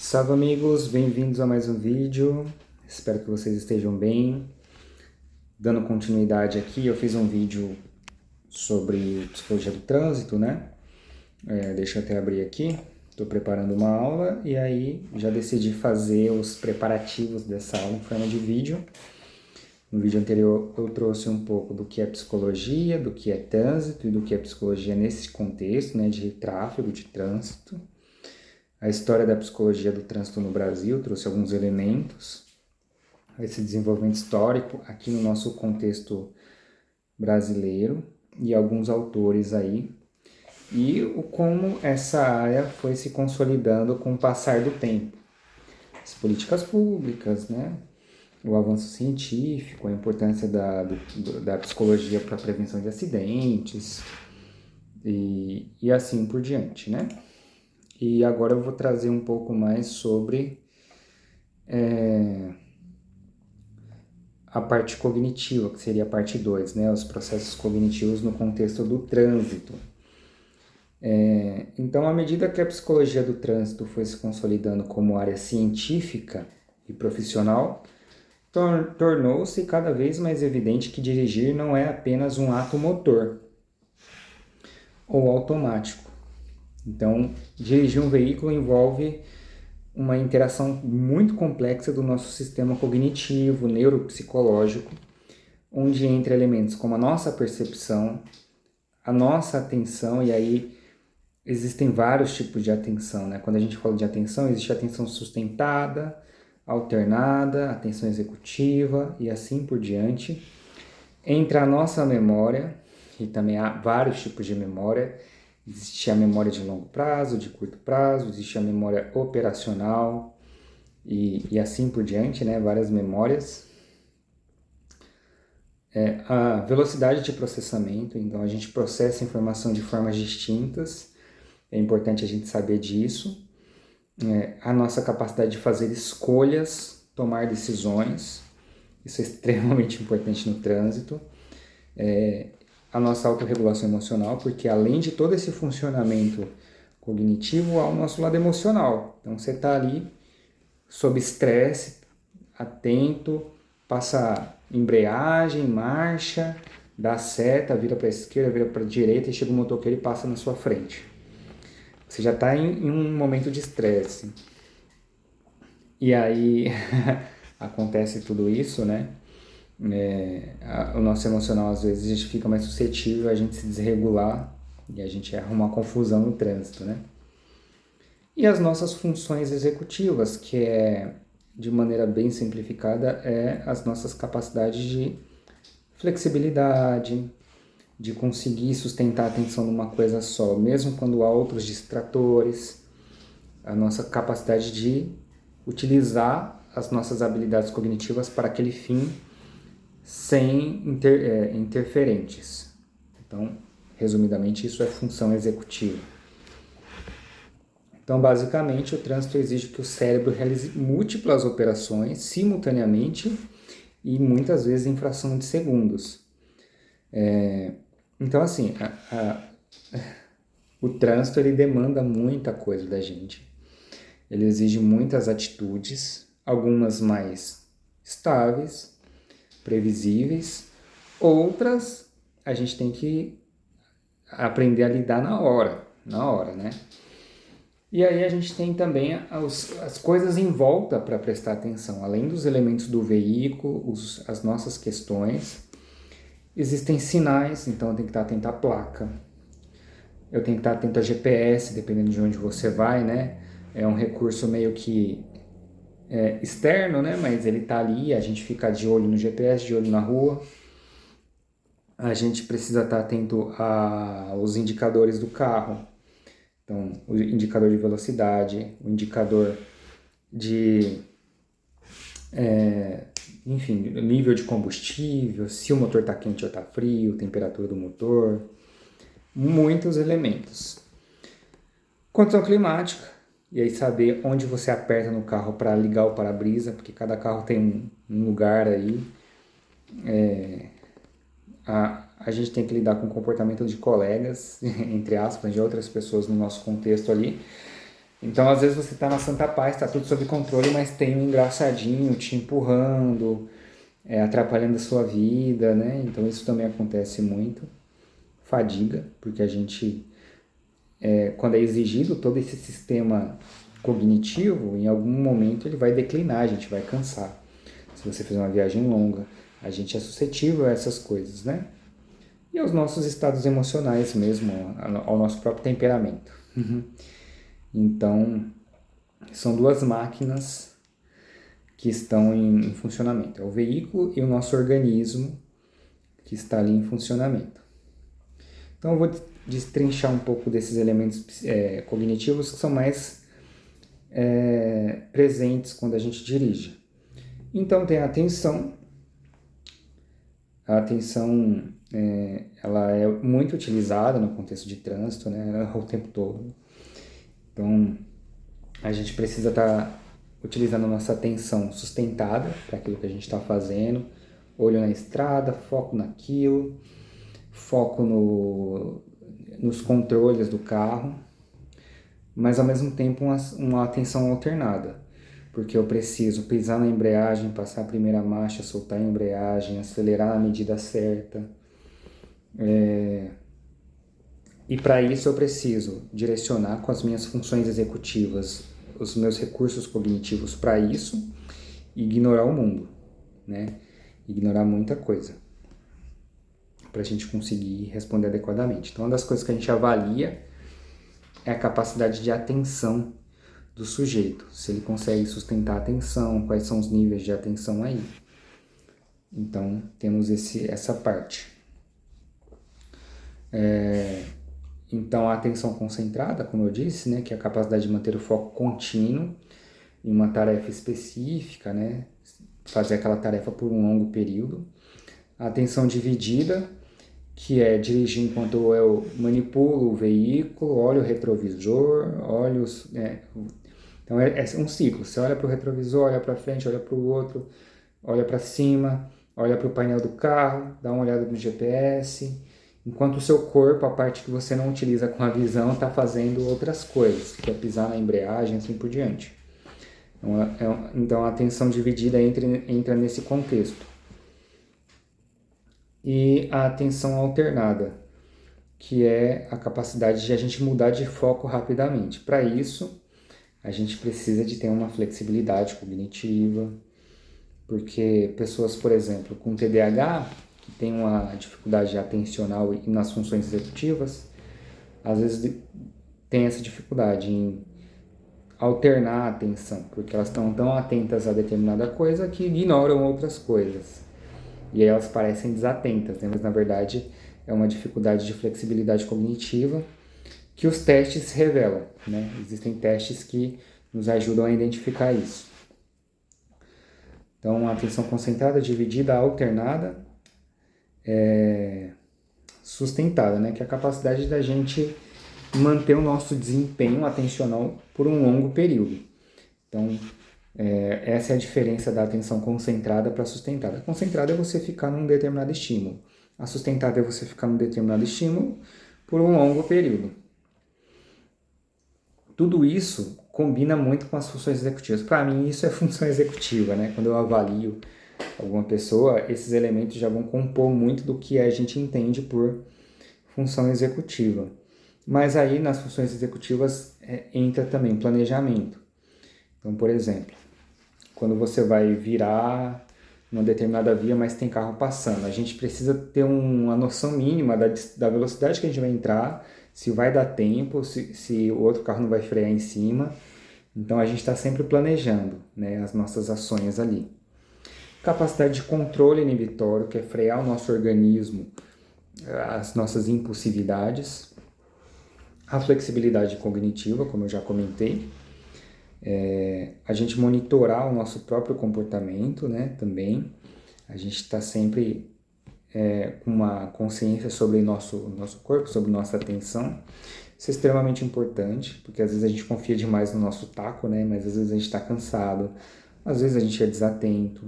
Salve amigos, bem-vindos a mais um vídeo, espero que vocês estejam bem. Dando continuidade aqui, eu fiz um vídeo sobre psicologia do trânsito, né? Deixa eu até abrir aqui, estou preparando uma aula e aí já decidi fazer os preparativos dessa aula em forma de vídeo. No vídeo anterior eu trouxe um pouco do que é psicologia, do que é trânsito e do que é psicologia nesse contexto, né, de tráfego, de trânsito. A história da psicologia do trânsito no Brasil, trouxe alguns elementos, esse desenvolvimento histórico aqui no nosso contexto brasileiro e alguns autores aí, e como essa área foi se consolidando com o passar do tempo. As políticas públicas, né? O avanço científico, a importância da psicologia para a prevenção de acidentes e assim por diante, né? E agora eu vou trazer um pouco mais sobre a parte cognitiva, que seria a parte 2, né? Os processos cognitivos no contexto do trânsito. Então, à medida que a psicologia do trânsito foi se consolidando como área científica e profissional, tornou-se cada vez mais evidente que dirigir não é apenas um ato motor ou automático. Então, dirigir um veículo envolve uma interação muito complexa do nosso sistema cognitivo, neuropsicológico, onde entra elementos como a nossa percepção, a nossa atenção, e aí existem vários tipos de atenção, né? Quando a gente fala de atenção, existe a atenção sustentada, alternada, atenção executiva e assim por diante. Entra a nossa memória, e também há vários tipos de memória. Existe a memória de longo prazo, de curto prazo, existe a memória operacional e assim por diante, né? Várias memórias. A velocidade de processamento, então a gente processa a informação de formas distintas, é importante a gente saber disso. A nossa capacidade de fazer escolhas, tomar decisões, isso é extremamente importante no trânsito. A nossa autorregulação emocional, porque além de todo esse funcionamento cognitivo, há o nosso lado emocional. Então você está ali sob estresse, atento, passa embreagem, marcha, dá seta, vira para a esquerda, vira para a direita e chega um motoqueiro e passa na sua frente. Você já está em um momento de estresse. E aí acontece tudo isso, né? O nosso emocional, às vezes, a gente fica mais suscetível a gente se desregular e a gente arruma uma confusão no trânsito, né? E as nossas funções executivas, que é, de maneira bem simplificada, as nossas capacidades de flexibilidade, de conseguir sustentar a atenção numa coisa só, mesmo quando há outros distratores, a nossa capacidade de utilizar as nossas habilidades cognitivas para aquele fim sem interferentes. Então, resumidamente, isso é função executiva. Então, basicamente, o trânsito exige que o cérebro realize múltiplas operações simultaneamente e muitas vezes em fração de segundos. Então, assim, o trânsito ele demanda muita coisa da gente. Ele exige muitas atitudes, algumas mais estáveis, previsíveis, outras a gente tem que aprender a lidar na hora, né? E aí a gente tem também as coisas em volta para prestar atenção, além dos elementos do veículo, as nossas questões. Existem sinais, então eu tenho que estar atento à placa, eu tenho que estar atento a GPS, dependendo de onde você vai, né? É um recurso meio que externo, né? Mas ele está ali, a gente fica de olho no GPS, de olho na rua. A gente precisa estar atento aos indicadores do carro. Então, o indicador de velocidade, o indicador de, enfim, nível de combustível, se o motor está quente ou está frio, temperatura do motor, muitos elementos. Condição climática, e aí saber onde você aperta no carro para ligar o para-brisa, porque cada carro tem um lugar aí. A gente tem que lidar com o comportamento de colegas, entre aspas, de outras pessoas no nosso contexto ali. Então, às vezes você está na santa paz, está tudo sob controle, mas tem um engraçadinho te empurrando, atrapalhando a sua vida, né? Então, isso também acontece muito. Fadiga, porque a gente, quando é exigido todo esse sistema cognitivo, em algum momento ele vai declinar, a gente vai cansar. Se você fizer uma viagem longa, a gente é suscetível a essas coisas, né? E aos nossos estados emocionais mesmo, ao nosso próprio temperamento. Então, são duas máquinas que estão em funcionamento. É o veículo e o nosso organismo que está ali em funcionamento. Então eu vou destrinchar um pouco desses elementos cognitivos que são mais presentes quando a gente dirige. Então tem a atenção. A atenção ela é muito utilizada no contexto de trânsito, né, o tempo todo. Então a gente precisa estar utilizando a nossa atenção sustentada para aquilo que a gente está fazendo, olho na estrada, foco naquilo, foco nos controles do carro, mas ao mesmo tempo uma atenção alternada, porque eu preciso pisar na embreagem, passar a primeira marcha, soltar a embreagem, acelerar na medida certa. E para isso eu preciso direcionar com as minhas funções executivas os meus recursos cognitivos para isso e ignorar o mundo, né? Ignorar muita coisa para a gente conseguir responder adequadamente. Então, uma das coisas que a gente avalia é a capacidade de atenção do sujeito, se ele consegue sustentar a atenção, quais são os níveis de atenção aí. Então, temos essa parte. Então, a atenção concentrada, como eu disse, né, que é a capacidade de manter o foco contínuo em uma tarefa específica, né, fazer aquela tarefa por um longo período. A atenção dividida, que é dirigir enquanto eu manipulo o veículo, olho o retrovisor, então é um ciclo. Você olha para o retrovisor, olha para frente, olha para o outro, olha para cima, olha para o painel do carro, dá uma olhada no GPS, enquanto o seu corpo, a parte que você não utiliza com a visão, está fazendo outras coisas, que é pisar na embreagem, assim por diante. Então a atenção dividida entra nesse contexto. E a atenção alternada, que é a capacidade de a gente mudar de foco rapidamente. Para isso, a gente precisa de ter uma flexibilidade cognitiva, porque pessoas, por exemplo, com TDAH, que tem uma dificuldade atencional e nas funções executivas, às vezes tem essa dificuldade em alternar a atenção, porque elas estão tão atentas a determinada coisa que ignoram outras coisas. E aí elas parecem desatentas, né? Mas na verdade é uma dificuldade de flexibilidade cognitiva que os testes revelam, né? Existem testes que nos ajudam a identificar isso. Então, a atenção concentrada, dividida, alternada, sustentada, né? Que é a capacidade da gente manter o nosso desempenho atencional por um longo período. Então, essa é a diferença da atenção concentrada para sustentada. A concentrada é você ficar num determinado estímulo. A sustentada é você ficar num determinado estímulo por um longo período. Tudo isso combina muito com as funções executivas. Para mim, isso é função executiva, né? Quando eu avalio alguma pessoa, esses elementos já vão compor muito do que a gente entende por função executiva. Mas aí, nas funções executivas, entra também planejamento. Então, por exemplo, quando você vai virar numa determinada via, mas tem carro passando, a gente precisa ter uma noção mínima da velocidade que a gente vai entrar, se vai dar tempo, se o outro carro não vai frear em cima. Então a gente está sempre planejando, né, as nossas ações ali. Capacidade de controle inibitório, que é frear o nosso organismo, as nossas impulsividades. A flexibilidade cognitiva, como eu já comentei. A gente monitorar o nosso próprio comportamento, né, também. A gente está sempre com uma consciência sobre nosso corpo, sobre nossa atenção. Isso é extremamente importante, porque às vezes a gente confia demais no nosso taco, né, mas às vezes a gente está cansado, às vezes a gente é desatento.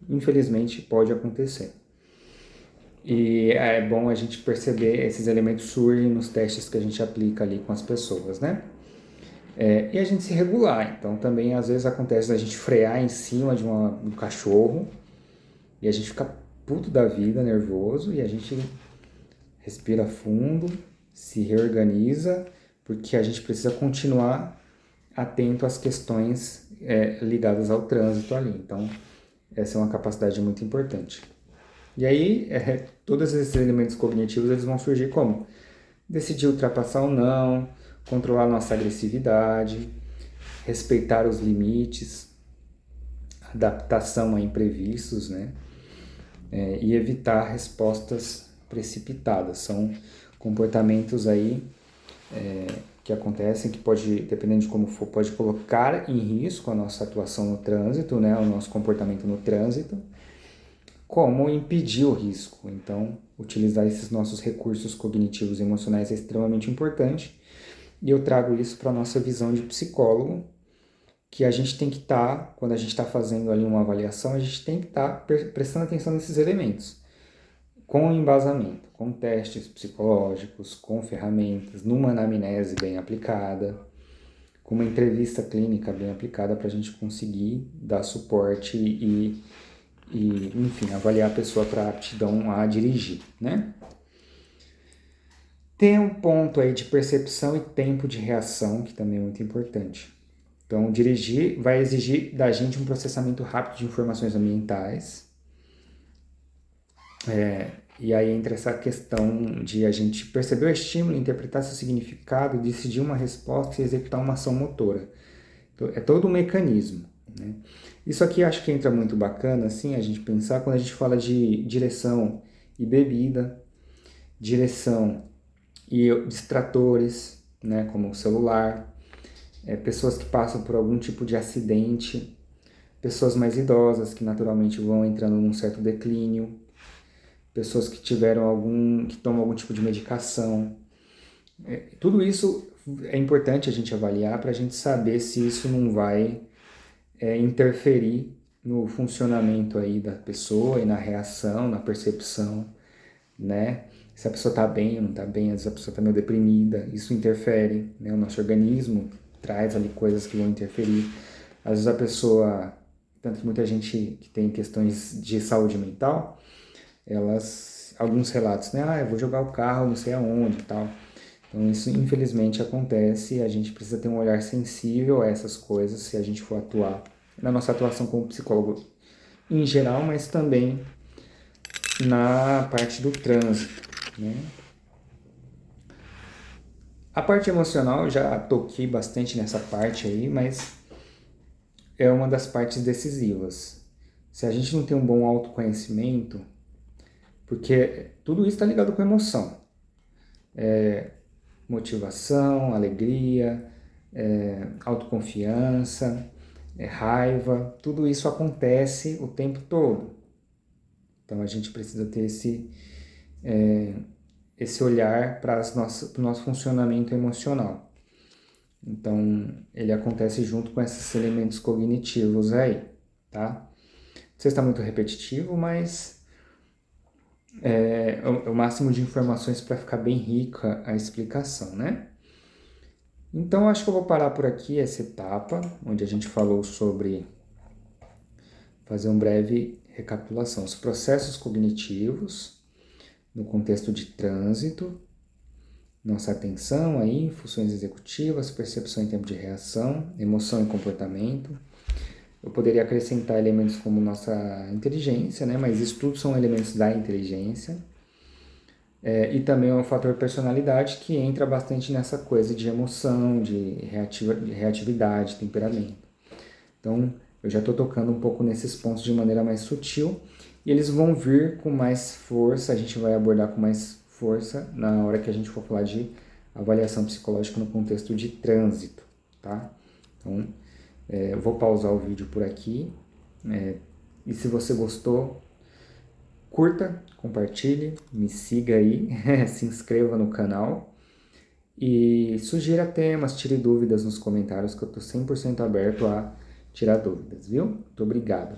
Infelizmente pode acontecer. E é bom a gente perceber esses elementos surgem nos testes que a gente aplica ali com as pessoas, né? E a gente se regular. Então também às vezes acontece da gente frear em cima do cachorro e a gente fica puto da vida, nervoso, e a gente respira fundo, se reorganiza, porque a gente precisa continuar atento às questões ligadas ao trânsito ali. Então essa é uma capacidade muito importante. E aí, todos esses elementos cognitivos eles vão surgir como? Decidir ultrapassar ou não, controlar nossa agressividade, respeitar os limites, adaptação a imprevistos, né? E evitar respostas precipitadas. São comportamentos aí que acontecem, que pode, dependendo de como for, pode colocar em risco a nossa atuação no trânsito, né? O nosso comportamento no trânsito, como impedir o risco. Então, utilizar esses nossos recursos cognitivos e emocionais é extremamente importante. E eu trago isso para a nossa visão de psicólogo, que a gente tem que estar, quando a gente está fazendo ali uma avaliação, a gente tem que estar prestando atenção nesses elementos, com embasamento, com testes psicológicos, com ferramentas, numa anamnese bem aplicada, com uma entrevista clínica bem aplicada para a gente conseguir dar suporte e, enfim, avaliar a pessoa para aptidão a dirigir, né? Tem um ponto aí de percepção e tempo de reação, que também é muito importante. Então, dirigir vai exigir da gente um processamento rápido de informações ambientais. E aí entra essa questão de a gente perceber o estímulo, interpretar seu significado, decidir uma resposta e executar uma ação motora. Então, é todo um mecanismo, né? Isso aqui acho que entra muito bacana, assim, a gente pensar quando a gente fala de direção e bebida, direção e distratores, né, como o celular, pessoas que passam por algum tipo de acidente, pessoas mais idosas que naturalmente vão entrando num certo declínio, pessoas que que tomam algum tipo de medicação. Tudo isso é importante a gente avaliar para a gente saber se isso não vai interferir no funcionamento aí da pessoa e na reação, na percepção, né? Se a pessoa está bem ou não está bem, às vezes a pessoa está meio deprimida, isso interfere, né? O nosso organismo traz ali coisas que vão interferir. Às vezes a pessoa, tanto que muita gente que tem questões de saúde mental, alguns relatos, né? Eu vou jogar o carro não sei aonde e tal. Então isso infelizmente acontece e a gente precisa ter um olhar sensível a essas coisas se a gente for atuar na nossa atuação como psicólogo em geral, mas também na parte do trânsito, né? A parte emocional eu já toquei bastante nessa parte aí, mas é uma das partes decisivas. Se a gente não tem um bom autoconhecimento, porque tudo isso está ligado com emoção, motivação, alegria, autoconfiança, raiva, tudo isso acontece o tempo todo. Então a gente precisa ter esse olhar para o nosso funcionamento emocional. Então ele acontece junto com esses elementos cognitivos aí, tá? Não sei se está muito repetitivo, mas é o máximo de informações para ficar bem rica a explicação, né? Então acho que eu vou parar por aqui essa etapa, onde a gente falou sobre fazer uma breve recapitulação. Os processos cognitivos no contexto de trânsito, nossa atenção aí, funções executivas, percepção em tempo de reação, emoção e comportamento. Eu poderia acrescentar elementos como nossa inteligência, né? Mas isso tudo são elementos da inteligência. E também o fator personalidade, que entra bastante nessa coisa de emoção, de reatividade, temperamento. Então, eu já estou tocando um pouco nesses pontos de maneira mais sutil, e eles vão vir com mais força, a gente vai abordar com mais força na hora que a gente for falar de avaliação psicológica no contexto de trânsito, tá? Então, eu vou pausar o vídeo por aqui, e se você gostou, curta, compartilhe, me siga aí, se inscreva no canal e sugira temas, tire dúvidas nos comentários, que eu estou 100% aberto a tirar dúvidas, viu? Muito obrigado.